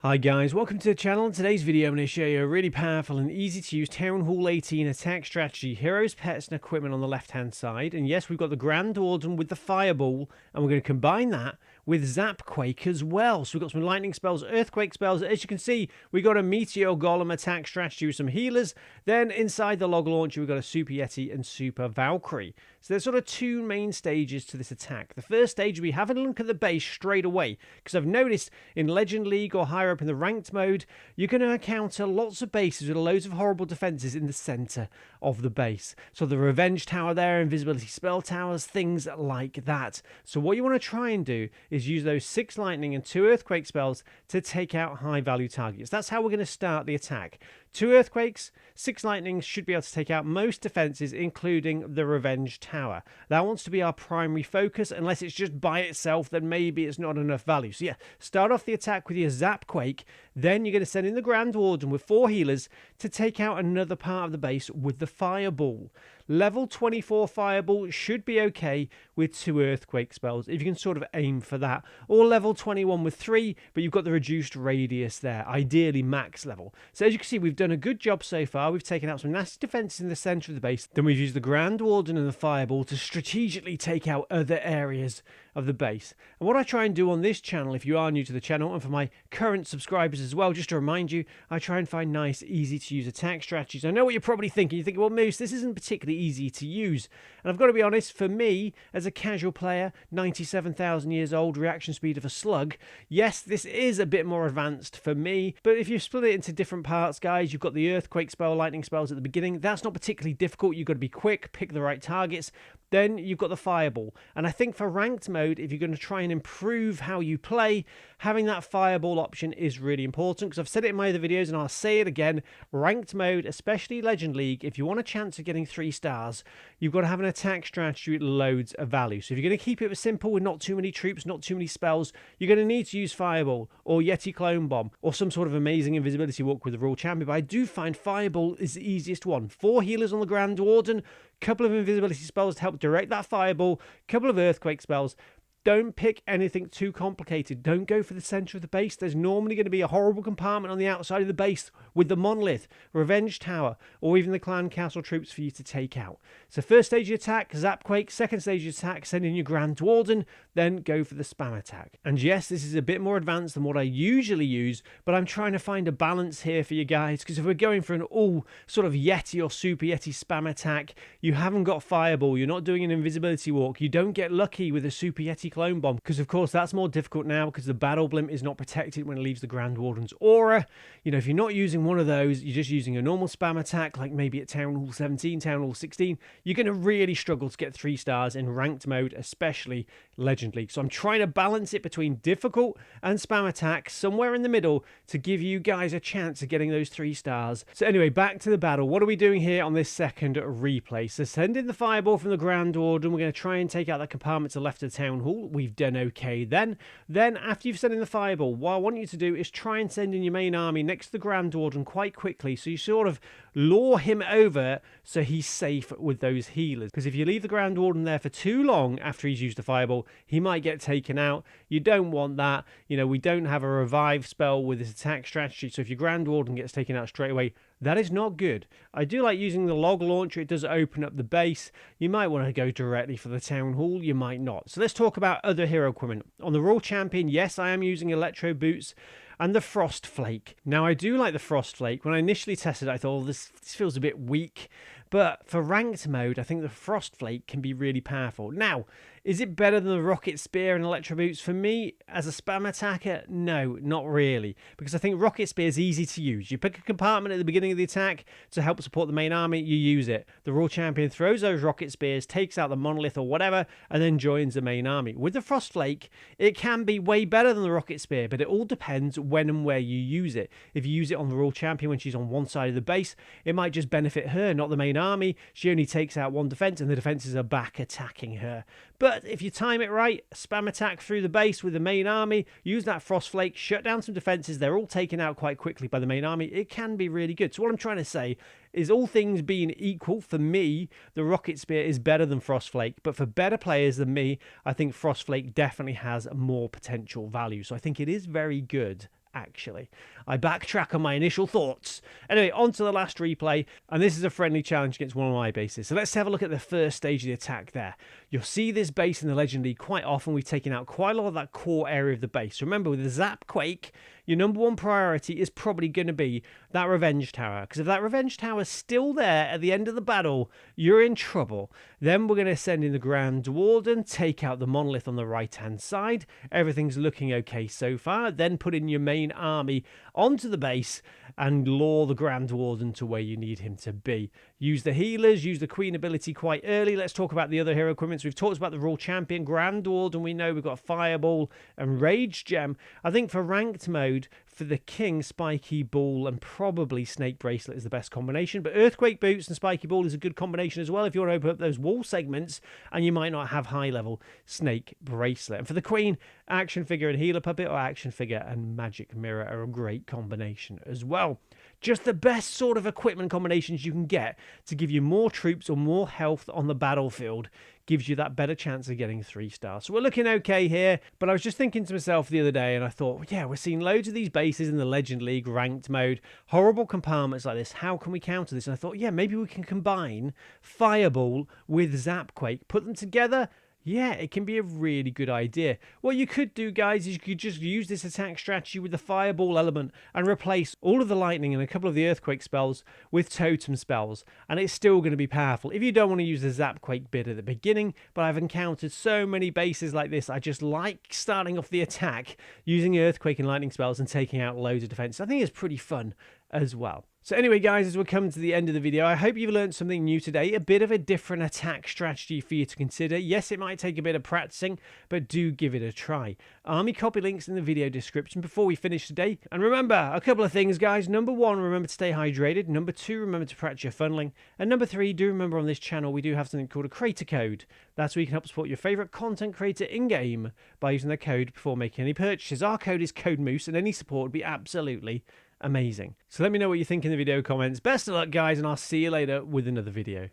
Hi guys, welcome to the channel. In today's video I'm going to show you a really powerful and easy to use TH18 Attack Strategy, heroes, pets and equipment on the left hand side. And yes, we've got the Grand Warden with the Fireball, and we're going to combine that with Zap Quake as well. So we've got some lightning spells, earthquake spells. As you can see, we got a Meteor Golem attack strategy with some healers. Then inside the log launcher we've got a Super Yeti and Super Valkyrie. So there's sort of two main stages to this attack. The first stage will be having a look at the base straight away, because I've noticed in Legend League or higher up in the ranked mode, you're going to encounter lots of bases with loads of horrible defenses in the center of the base. So the Revenge Tower there, Invisibility Spell Towers, things like that. So what you want to try and do is use those 6 lightning and 2 earthquake spells to take out high value targets. That's how we're going to start the attack. 2 earthquakes, 6 lightnings should be able to take out most defenses, including the Revenge Tower. That wants to be our primary focus. Unless it's just by itself, then maybe it's not enough value. So yeah, start off the attack with your Zap Quake. Then you're going to send in the Grand Warden with 4 healers to take out another part of the base with the Fireball. Level 24 Fireball should be okay with 2 earthquake spells, if you can sort of aim for that. Or level 21 with 3, but you've got the reduced radius there, ideally max level. So as you can see, we've done a good job so far. We've taken out some nasty defenses in the center of the base. Then we've used the Grand Warden and the Fireball to strategically take out other areas of the base. And what I try and do on this channel, if you are new to the channel, and for my current subscribers as well, just to remind you, I try and find nice, easy to use attack strategies. I know what you're probably thinking. You're thinking, well, Moose, this isn't particularly easy to use. And I've got to be honest, for me, as a casual player, 97,000 years old, reaction speed of a slug, yes, this is a bit more advanced for me. But if you split it into different parts, guys, you've got the earthquake spell, lightning spells at the beginning. That's not particularly difficult. You've got to be quick, pick the right targets. Then you've got the Fireball. And I think for ranked mode, if you're going to try and improve how you play, having that Fireball option is really important, because I've said it in my other videos and I'll say it again. Ranked mode, especially Legend League, if you want a chance of getting 3 stars, you've got to have an attack strategy with loads of value. So if you're going to keep it simple with not too many troops, not too many spells, you're going to need to use Fireball or Yeti Clone Bomb or some sort of amazing invisibility walk with the Royal Champion. But I do find Fireball is the easiest one. 4 healers on the Grand Warden, couple of invisibility spells to help direct that Fireball, couple of earthquake spells. Don't pick anything too complicated. Don't go for the center of the base. There's normally going to be a horrible compartment on the outside of the base with the Monolith, Revenge Tower, or even the Clan Castle troops for you to take out. So first stage of attack, Zap Quake. Second stage of attack, send in your Grand Warden. Then go for the spam attack. And yes, this is a bit more advanced than what I usually use, but I'm trying to find a balance here for you guys, because if we're going for an all sort of Yeti or Super Yeti spam attack, you haven't got Fireball, you're not doing an invisibility walk, you don't get lucky with a Super Yeti Clone Bomb, because of course that's more difficult now because the battle blimp is not protected when it leaves the Grand Warden's aura. You know, if you're not using one of those, you're just using a normal spam attack, like maybe at Town Hall 17, Town Hall 16, you're going to really struggle to get 3 stars in ranked mode, especially Legend League. So I'm trying to balance it between difficult and spam attacks, somewhere in the middle, to give you guys a chance of getting those 3 stars. So anyway, back to the battle. What are we doing here on this second replay? So send in the Fireball from the Grand Warden. We're going to try and take out that compartment to the left of the Town Hall. We've done okay then. Then after you've sent in the Fireball, what I want you to do is try and send in your main army next to the Grand Warden quite quickly, so you sort of lure him over so he's safe with those healers. Because if you leave the Grand Warden there for too long after he's used the Fireball, he might get taken out. You don't want that. You know, we don't have a revive spell with this attack strategy, so if your Grand Warden gets taken out straight away, that is not good. I do like using the log launcher. It does open up the base. You might want to go directly for the Town Hall. You might not. So let's talk about other hero equipment. On the Royal Champion, yes, I am using Electro Boots and the Frost Flake. Now, I do like the Frost Flake. When I initially tested it, I thought, oh, this feels a bit weak. But for ranked mode, I think the Frost Flake can be really powerful. Now, is it better than the Rocket Spear and Electro Boots? For me, as a spam attacker, no, not really. Because I think Rocket Spear is easy to use. You pick a compartment at the beginning of the attack to help support the main army, you use it. The Royal Champion throws those Rocket Spears, takes out the Monolith or whatever, and then joins the main army. With the Frost Flake, it can be way better than the Rocket Spear, but it all depends when and where you use it. If you use it on the Royal Champion when she's on one side of the base, it might just benefit her, not the main army. She only takes out one defense and the defenses are back attacking her. But if you time it right, spam attack through the base with the main army, use that Frost Flake, shut down some defenses, they're all taken out quite quickly by the main army, it can be really good. So what I'm trying to say is, all things being equal, for me, the Rocket Spear is better than Frost Flake, but for better players than me, I think Frost Flake definitely has more potential value. So I think it is very good actually. I backtrack on my initial thoughts. Anyway, on to the last replay, and this is a friendly challenge against one of my bases. So let's have a look at the first stage of the attack there. You'll see this base in the Legend League quite often. We've taken out quite a lot of that core area of the base. Remember, with the Zap Quake, your number one priority is probably going to be that Revenge Tower, because if that Revenge Tower is still there at the end of the battle, you're in trouble. Then we're going to send in the Grand Warden, take out the Monolith on the right-hand side. Everything's looking okay so far. Then put in your main army onto the base and lure the Grand Warden to where you need him to be. Use the healers, use the Queen ability quite early. Let's talk about the other hero equipments. We've talked about the Royal Champion, Grand Warden. We know we've got Fireball and Rage Gem. I think for ranked mode, for the King, Spiky Ball and probably Snake Bracelet is the best combination. But Earthquake Boots and Spiky Ball is a good combination as well if you want to open up those wall segments and you might not have high level Snake Bracelet. And for the Queen, Action Figure and Healer Puppet or Action Figure and Magic Mirror are a great combination as well. Just the best sort of equipment combinations you can get to give you more troops or more health on the battlefield gives you that better chance of getting 3 stars. So we're looking okay here, but I was just thinking to myself the other day and I thought, yeah, we're seeing loads of these bases in the Legend League ranked mode, horrible compartments like this. How can we counter this? And I thought, yeah, maybe we can combine Fireball with Zapquake, put them together. Yeah, it can be a really good idea. What you could do, guys, is you could just use this attack strategy with the Fireball element and replace all of the lightning and a couple of the earthquake spells with totem spells, and it's still going to be powerful. If you don't want to use the Zapquake bit at the beginning, but I've encountered so many bases like this, I just like starting off the attack using earthquake and lightning spells and taking out loads of defense. I think it's pretty fun as well. So anyway, guys, as we're coming to the end of the video, I hope you've learned something new today, a bit of a different attack strategy for you to consider. Yes, it might take a bit of practicing, but do give it a try. Army copy links in the video description before we finish today. And remember, a couple of things, guys. Number 1, remember to stay hydrated. Number 2, remember to practice your funneling. And number 3, do remember on this channel, we do have something called a creator code. That's where you can help support your favorite content creator in-game by using the code before making any purchases. Our code is CodeMoose, and any support would be absolutely amazing. So let me know what you think in the video comments. Best of luck, guys, and I'll see you later with another video.